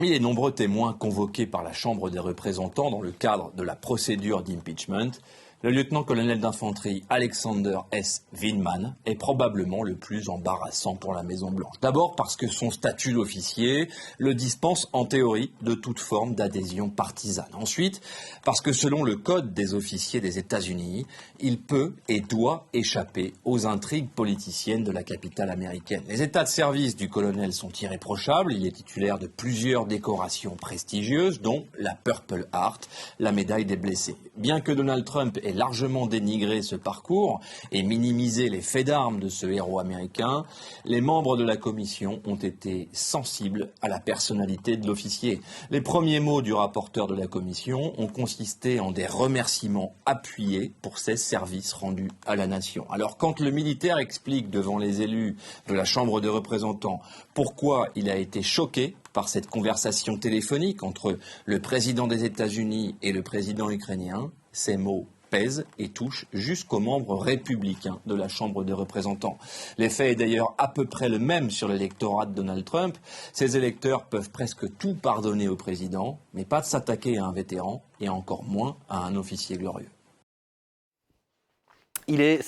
Parmi les nombreux témoins convoqués par la Chambre des représentants dans le cadre de la procédure d'impeachment, le lieutenant-colonel d'infanterie Alexander S. Vindman est probablement le plus embarrassant pour la Maison-Blanche. D'abord parce que son statut d'officier le dispense en théorie de toute forme d'adhésion partisane. Ensuite, parce que selon le code des officiers des États-Unis, il peut et doit échapper aux intrigues politiciennes de la capitale américaine. Les états de service du colonel sont irréprochables. Il est titulaire de plusieurs décorations prestigieuses, dont la Purple Heart, la médaille des blessés. Bien que Donald Trump ait largement dénigré ce parcours et minimisé les faits d'armes de ce héros américain, les membres de la commission ont été sensibles à la personnalité de l'officier. Les premiers mots du rapporteur de la commission ont consisté en des remerciements appuyés pour ses services rendus à la nation. Alors quand le militaire explique devant les élus de la Chambre des représentants pourquoi il a été choqué par cette conversation téléphonique entre le président des États-Unis et le président ukrainien, ces mots pèsent et touchent jusqu'aux membres républicains de la Chambre des représentants. L'effet est d'ailleurs à peu près le même sur l'électorat de Donald Trump. Ces électeurs peuvent presque tout pardonner au président, mais pas de s'attaquer à un vétéran et encore moins à un officier glorieux. Il est